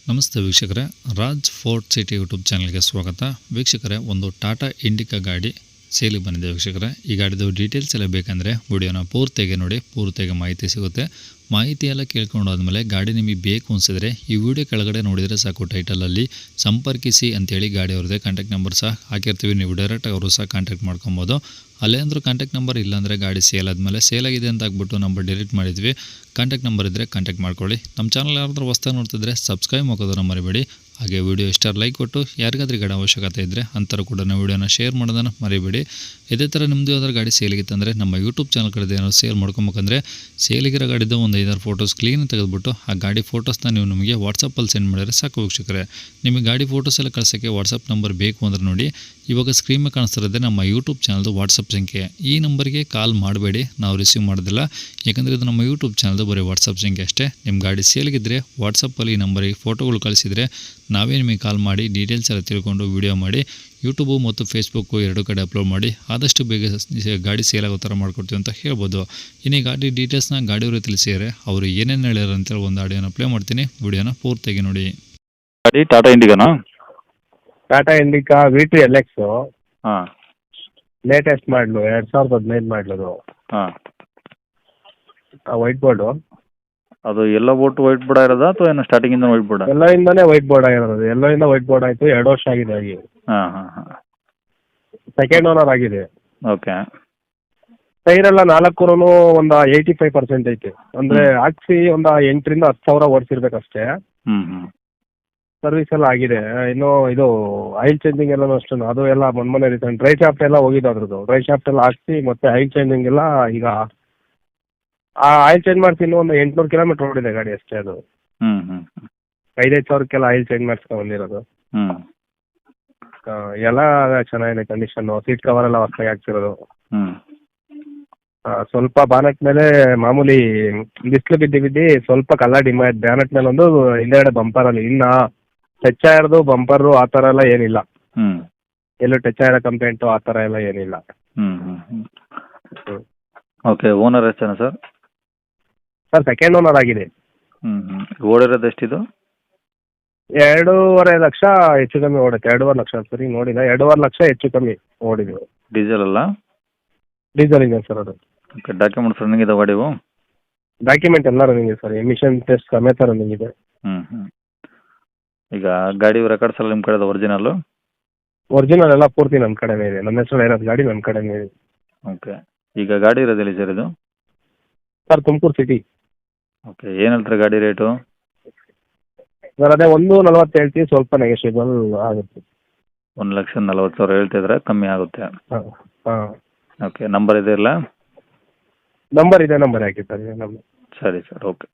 ನಮಸ್ತೆ ವೀಕ್ಷಕರೇ, Raj fort city YouTube ಚಾನಲ್ಗೆ ಸ್ವಾಗತ. ವೀಕ್ಷಕರೇ, ಒಂದು ಟಾಟಾ ಇಂಡಿಕಾ ಗಾಡಿ ಸೇಲಿಗೆ ಬಂದಿದೆ ವೀಕ್ಷಕರೇ. ಈ ಗಾಡಿದು ಡೀಟೇಲ್ಸ್ ಎಲ್ಲ ಬೇಕಂದರೆ ವಿಡಿಯೋನ ಪೂರ್ತಿಯಾಗಿ ನೋಡಿ, ಪೂರ್ತಿಯಾಗಿ ಮಾಹಿತಿ ಸಿಗುತ್ತೆ. ಮಾಹಿತಿ ಎಲ್ಲ ಕೇಳ್ಕೊಂಡಾದ್ಮೇಲೆ ಗಾಡಿ ನಿಮಗೆ ಬೇಕು ಅನಿಸಿದ್ರೆ ಈ ವಿಡಿಯೋ ಕೆಳಗಡೆ ನೋಡಿದರೆ ಸಾಕು, ಟೈಟಲಲ್ಲಿ ಸಂಪರ್ಕಿಸಿ ಅಂತೇಳಿ ಗಾಡಿ ಅವ್ರದ್ದೇ ಕಾಂಟ್ಯಾಕ್ಟ್ ನಂಬರ್ ಸಹ ಹಾಕಿರ್ತೀವಿ. ನೀವು ಡೈರೆಕ್ಟಾಗಿ ಅವರು ಸಹ ಕಾಂಟ್ಯಾಕ್ಟ್ ಮಾಡ್ಕೊಬೋದು. ಅಲ್ಲೇ ಅಂದರೂ ಕಾಂಟ್ಯಾಕ್ಟ್ ನಂಬರ್ ಇಲ್ಲಾಂದರೆ ಗಾಡಿ ಸೇಲ್ ಆದಮೇಲೆ ಸೇಲ್ ಆಗಿದೆ ಅಂತ ಆಗ್ಬಿಟ್ಟು ನಂಬರ್ ಡಿಲೀಟ್ ಮಾಡಿದ್ವಿ. ಕಾಂಟ್ಯಾಕ್ಟ್ ನಂಬರ್ ಇದ್ದರೆ ಕಾಂಟ್ಯಾಕ್ಟ್ ಮಾಡ್ಕೊಳ್ಳಿ. ನಮ್ಮ ಚಾನಲ್ ಯಾರಾದರೂ ಹೊಸ್ದಾಗಿ ನೋಡ್ತಿದ್ರೆ ಸಬ್ಸ್ಕ್ರೈಬ್ ಮಾಡೋದನ್ನು ಮರಿಬೇಡಿ. ಹಾಗೆ ವಿಡಿಯೋ ಇಷ್ಟ ಲೈಕ್ ಕೊಟ್ಟು ಯಾರಿಗಾದ್ರೂ ಗಾಡಿ ಅವಶ್ಯಕತೆ ಇದ್ದರೆ ಅಂಥವ್ರು ಕೂಡ ನಾವು ವಿಡಿಯೋನ ಶೇರ್ ಮಾಡೋದನ್ನು ಮರಿಬೇಡಿ. ಇದೇ ಥರ ನಿಮ್ಮದು ಯಾವ್ದಾದ್ರು ಗಾಡಿ ಸೇಲಿಗಿತ್ತಂದರೆ ನಮ್ಮ ಯೂಟ್ಯೂಬ್ ಚಾನಲ್ ಕಡೆ ಏನಾದ್ರು ಸೇಲ್ ಮಾಡ್ಕೊಬೇಕಂದ್ರೆ ಸೇಲಿಗಿರೋ ಗಾಡಿದು ಒಂದು 5-6 ಫೋಟೋಸ್ ಕ್ಲೀನ್ ತೆಗೆದುಬಿಟ್ಟು ಆ ಗಾಡಿ ಫೋಟೋಸ್ನ ನೀವು ನಮಗೆ ವಾಟ್ಸಪ್ಪಲ್ಲಿ ಸೆಂಡ್ ಮಾಡಿದರೆ ಸಾಕು ವೀಕ್ಷಕರೇ. ನಿಮಗೆ ಗಾಡಿ ಫೋಟೋಸ್ ಎಲ್ಲ ಕಳ್ಸೋಕ್ಕೆ ವಾಟ್ಸಪ್ ನಂಬರ್ ಬೇಕು ಅಂದ್ರೆ ನೋಡಿ, ಇವಾಗ ಸ್ಕ್ರೀನ್ ಮೇಲೆ ಕಾಣಿಸ್ತಿರೋದೇ ನಮ್ಮ ಯೂಟ್ಯೂಬ್ ಚಾನಲ್ದು ವಾಟ್ಸಪ್ ಸಂಖ್ಯೆ. ಈ ನಂಬರ್ಗೆ ಕಾಲ್ ಮಾಡಬೇಡಿ, ನಾವು ರಿಸೀವ್ ಮಾಡೋದಿಲ್ಲ. ಯಾಕಂದರೆ ಇದು ನಮ್ಮ ಯೂಟ್ಯೂಬ್ ಚಾನಲ್ದು ಬರೀ ವಾಟ್ಸಪ್ ಸಂಖ್ಯೆ ಅಷ್ಟೇ. ನಿಮ್ಮ ಗಾಡಿ ಸೇಲಿಗಿದ್ದರೆ ವಾಟ್ಸಪ್ಪಲ್ಲಿ ಈ ನಂಬರಿಗೆ ಫೋಟೋಗಳು ಕಳಿಸಿದರೆ ನಾವೇ ನಿಮಗೆ ಕಾಲ್ ಮಾಡಿ ಡೀಟೇಲ್ಸ್ ಎಲ್ಲ ತಿಳ್ಕೊಂಡು ವಿಡಿಯೋ ಮಾಡಿ ಯೂಟ್ಯೂಬು ಮತ್ತು ಫೇಸ್ಬುಕ್ಕು ಎರಡು ಕಡೆ ಅಪ್ಲೋಡ್ ಮಾಡಿ ಆದಷ್ಟು ಬೇಗ ಗಾಡಿ ಸೇಲ್ ಆಗೋ ಥರ ಮಾಡ್ಕೊಡ್ತೀವಿ ಅಂತ ಹೇಳ್ಬೋದು. ಇನ್ನು ಈ ಗಾಡಿ ಡೀಟೇಲ್ಸ್ನ ಗಾಡಿಯವರು ತಿಳಿಸಿದರೆ ಅವರು ಏನೇನು ಹೇಳ್ಯಾರ ಅಂತೇಳಿ ಒಂದು ಆಡಿಯೋನ ಪ್ಲೇ ಮಾಡ್ತೀನಿ, ವಿಡಿಯೋನ ಪೂರ್ತಿಯಾಗಿ ನೋಡಿ. ಗಾಡಿ ಟಾಟಾ ಇಂಡಿಗಾನಾ? ಟಾಟಾ ಇಂಡಿಕಾ V2 LX ಹಾಂ ಲೇಟೆಸ್ಟ್ ಮಾಡಲು 2015 ಮಾಡಲು ಹಾಂ. ವೈಟ್ ಬೋರ್ಡು ಅದು ಎಲ್ಲ ಬೋಟ್ ವೈಟ್ ಬೋರ್ಡ್ ಇರೋದಾ ಅಥವಾ ಏನು ಸ್ಟಾರ್ಟಿಂಗಿಂದ ವೈಟ್ ಬೋರ್ಡ್? ಎಲ್ಲೋಯಿಂದನೇ ವೈಟ್ ಬೋರ್ಡ್ ಆಗಿರೋದು. ಎಲ್ಲೋಯಿಂದ ವೈಟ್ ಬೋರ್ಡ್ ಆಯಿತು, 2 ವರ್ಷ ಆಗಿದೆ ಆಗಿ. ಹಾಂ ಹಾಂ ಹಾಂ. ಸೆಕೆಂಡ್ ಓನರ್ ಆಗಿದೆ. ಓಕೆ. ಟೈರ್ ಎಲ್ಲ 4 ಒಂದು 85% ಐತೆ. ಅಂದರೆ ಹಾಕ್ಸಿ ಒಂದು 8,000 to 10,000 ಓಡಿಸಿರ್ಬೇಕಷ್ಟೇ. ಹ್ಞೂ ಹ್ಞೂ. ಸರ್ವಿಸ್ ಎಲ್ಲ ಆಗಿದೆ. ಇನ್ನು ಇದು ಆಯಿಲ್ ಚೇಂಜಿಂಗ್ ಎಲ್ಲ ಅಷ್ಟೇ, ಅದು ಎಲ್ಲ ಮೊನ್ನೆ ರೀಸೆಂಟ್ ಡ್ರೈ ಶಾಫ್ಟ್ ಎಲ್ಲ ಹೋಗಿದ್ದು ಅದ್ರದ್ದು. ಡ್ರೈ ಶಾಫ್ಟ್ ಎಲ್ಲ ಹಾಕ್ಸಿ ಮತ್ತೆ ಆಯಿಲ್ ಚೇಂಜಿಂಗ್ ಎಲ್ಲ ಈಗ ಆ ಆಯಿಲ್ ಚೇಂಜ್ ಮಾಡಿಸಿ ಇನ್ನೂ ಒಂದು 800 ಕಿಲೋಮೀಟರ್ ಓಡಿದೆ ಗಾಡಿ ಅಷ್ಟೇ. ಅದು ಹ್ಞೂ ಹ್ಞೂ. 5,000-5,000ಕ್ಕೆಲ್ಲ ಆಯಿಲ್ ಚೇಂಜ್ ಮಾಡಿಸ್ಕೊಂಡು ಬಂದಿರೋದು. ಹ್ಞೂ. ಎಲ್ಲ ಚೆನ್ನಾಗಿದೆ ಕಂಡೀಷನ್ನು. ಸೀಟ್ ಕವರ್ ಎಲ್ಲ ಹೊಸದಾಗಿ ಹಾಕ್ಸಿರೋದು. ಹ್ಞೂ. ಸ್ವಲ್ಪ ಬಾನೆಟ್ ಮೇಲೆ ಮಾಮೂಲಿ ಬಿಸಿಲು ಬಿದ್ದು ಸ್ವಲ್ಪ ಕಲರ್ ಡಿಮ್ ಆಯ್ತು. ಬ್ಯಾನೆಟ್ ಮೇಲೆ ಒಂದು ಹಿಂದೆಗಡೆ ಬಂಪರಲ್ಲಿ ಇನ್ನು ಟಚ್ ಆಗಿರೋದು ಬಂಪರು ಆ ಥರ ಎಲ್ಲ ಏನಿಲ್ಲ. ಹ್ಞೂ. ಎಲ್ಲೂ ಟಚ್ ಆಗಿರೋ ಕಂಪ್ಲೇಂಟು ಆ ಥರ ಎಲ್ಲ ಏನಿಲ್ಲ. ಹ್ಞೂ ಹ್ಞೂ ಹ್ಞೂ. ಓಕೆ. ಓನರ್ ಎಷ್ಟೇನಾ ಸರ್? ಸರ್ ಸೆಕೆಂಡ್ ಓನರ್ ಆಗಿದೆ. ಹ್ಞೂ ಹ್ಞೂ. ಓಡಿರೋದು ಎಷ್ಟಿದು? 2.5 ಲಕ್ಷ ಹೆಚ್ಚು ಕಮ್ಮಿ ಓಡುತ್ತೆ. 2.5 ಲಕ್ಷ ಸರಿ ನೋಡಿಲ್ಲ, 2.5 ಲಕ್ಷ ಹೆಚ್ಚು ಕಮ್ಮಿ ಓಡಿದ್ವು. ಡೀಸೆಲ್ ಅಲ್ಲ? ಡೀಸೆಲ್ ಇದೆ ಸರ್ ಅದು. ಓಕೆ. ಡಾಕ್ಯುಮೆಂಟ್ಸ್ ರನ್ನಿಂಗ್ ಇದಾವೆ ಗಾಡಿವು? ಡಾಕ್ಯುಮೆಂಟ್ ಎಲ್ಲ ರನ್ನಿಂಗ್ ಇದೆ ಸರ್, ಎಮಿಷನ್ ಟೆಸ್ಟ್ ಸಮೇತ ರನ್ನಿಂಗ್ ಇದೆ. ಹ್ಞೂ ಹ್ಞೂ. ಈಗ ಗಾಡಿ ರೆಕಾರ್ಡ್ಸ್ ಎಲ್ಲ ನಿಮ್ಮ ಕಡೆ ಒರಿಜಿನಲ್ಲು? ಒರಿಜಿನಲ್ ಎಲ್ಲ ಪೂರ್ತಿ ನಮ್ಮ ಕಡೆನೇ ಇದೆ. ನಮ್ಮ ಹೆಸರು ಇರೋದು ಗಾಡಿ ನಮ್ಮ ಕಡೆನೇ ಇದೆ. ಓಕೆ. ಈಗ ಗಾಡಿ ಇರೋದಿಲ್ಲ ಸರ್ ಇದು? Sir Tumakuru city. ಓಕೆ. ಏನು ಹೇಳ್ತಾರೆ ಗಾಡಿ ರೇಟು? ಸರ್ ಅದೇ 1.40 ಹೇಳ್ತೀವಿ, ಸ್ವಲ್ಪ ನೆಗೋಷಿಯಬಲ್ ಆಗುತ್ತೆ. 1,40,000 ಹೇಳ್ತಿದ್ರೆ ಕಮ್ಮಿ ಆಗುತ್ತೆ. ಹಾಂ ಹಾಂ. ಓಕೆ. ನಂಬರ್ ಇದೆ ಇಲ್ಲ? ನಂಬರ್ ಇದೆ, ನಂಬರ್ ಹಾಕಿ ಸರ್. ನಂಬರ್ ಸರಿ ಸರ್. ಓಕೆ.